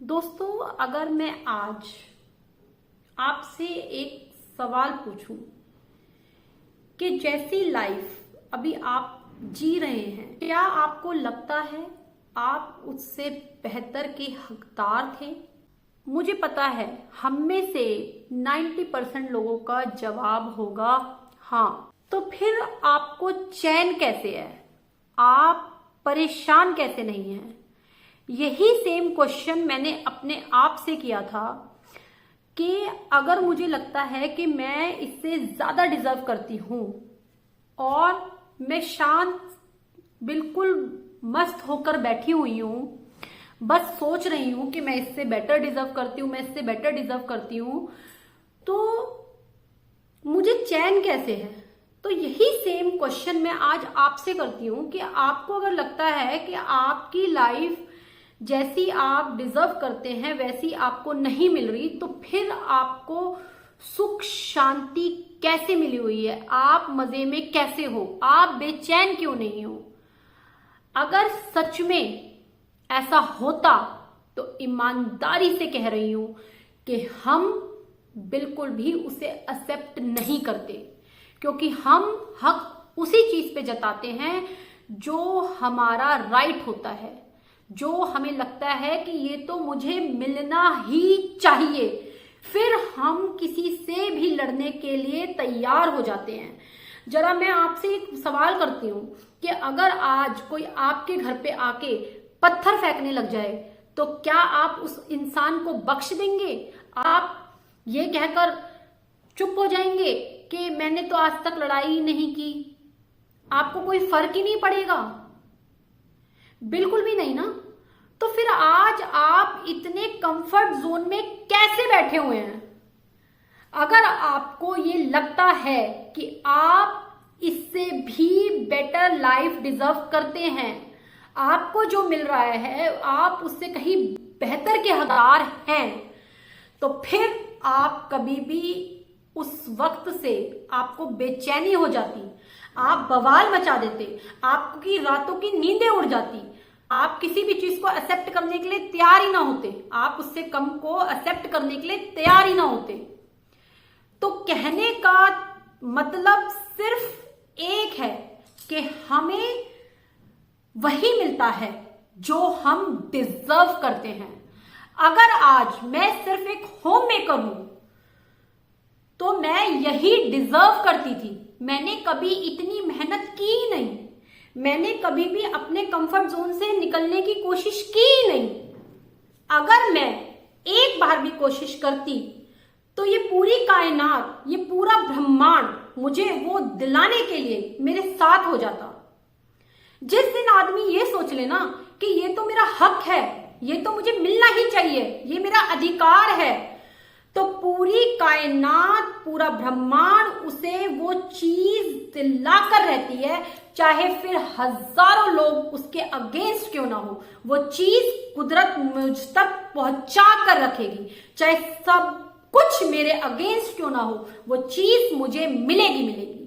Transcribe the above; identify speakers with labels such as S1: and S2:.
S1: दोस्तों, अगर मैं आज आपसे एक सवाल पूछूं कि जैसी लाइफ अभी आप जी रहे हैं, क्या आपको लगता है आप उससे बेहतर के हकदार थे? मुझे पता है हम में से 90% लोगों का जवाब होगा हाँ। तो फिर आपको चैन कैसे है? आप परेशान कैसे नहीं हैं? यही सेम क्वेश्चन मैंने अपने आप से किया था कि अगर मुझे लगता है कि मैं इससे ज्यादा डिजर्व करती हूं और मैं शांत बिल्कुल मस्त होकर बैठी हुई हूं, बस सोच रही हूं कि मैं इससे बेटर डिजर्व करती हूं, मैं इससे बेटर डिजर्व करती हूं, तो मुझे चैन कैसे है? तो यही सेम क्वेश्चन मैं आज आपसे करती हूं कि आपको अगर लगता है कि आपकी लाइफ जैसी आप डिजर्व करते हैं वैसी आपको नहीं मिल रही, तो फिर आपको सुख शांति कैसे मिली हुई है? आप मजे में कैसे हो? आप बेचैन क्यों नहीं हो? अगर सच में ऐसा होता तो ईमानदारी से कह रही हूं कि हम बिल्कुल भी उसे एक्सेप्ट नहीं करते, क्योंकि हम हक उसी चीज पे जताते हैं जो हमारा राइट होता है, जो हमें लगता है कि ये तो मुझे मिलना ही चाहिए। फिर हम किसी से भी लड़ने के लिए तैयार हो जाते हैं। जरा मैं आपसे एक सवाल करती हूं कि अगर आज कोई आपके घर पे आके पत्थर फेंकने लग जाए तो क्या आप उस इंसान को बख्श देंगे? आप ये कहकर चुप हो जाएंगे कि मैंने तो आज तक लड़ाई ही नहीं की? आपको कोई फर्क ही नहीं पड़ेगा? बिल्कुल भी नहीं ना। तो फिर आज आप इतने कंफर्ट जोन में कैसे बैठे हुए हैं? अगर आपको ये लगता है कि आप इससे भी बेटर लाइफ डिजर्व करते हैं, आपको जो मिल रहा है आप उससे कहीं बेहतर के हकदार हैं, तो फिर आप कभी भी उस वक्त से आपको बेचैनी हो जाती, आप बवाल मचा देते, आपकी रातों की नींदें उड़ जाती, आप किसी भी चीज को एक्सेप्ट करने के लिए तैयार ही ना होते, आप उससे कम को एक्सेप्ट करने के लिए तैयार ही ना होते। तो कहने का मतलब सिर्फ एक है कि हमें वही मिलता है जो हम डिजर्व करते हैं। अगर आज मैं सिर्फ एक होम मेकर हूं तो मैं यही डिजर्व करती थी। मैंने कभी इतनी मेहनत की ही नहीं, मैंने कभी भी अपने कंफर्ट जोन से निकलने की कोशिश की ही नहीं। अगर मैं एक बार भी कोशिश करती तो ये पूरी कायनात, ये पूरा ब्रह्मांड मुझे वो दिलाने के लिए मेरे साथ हो जाता। जिस दिन आदमी ये सोच लेना कि ये तो मेरा हक है, ये तो मुझे मिलना ही चाहिए, ये मेरा अधिकार है, तो पूरी कायनात, पूरा ब्रह्मांड उसे वो चीज दिलाकर रहती है, चाहे फिर हजारों लोग उसके अगेंस्ट क्यों ना हो, वो चीज कुदरत मुझ तक पहुंचा कर रखेगी। चाहे सब कुछ मेरे अगेंस्ट क्यों ना हो, वो चीज मुझे मिलेगी मिलेगी।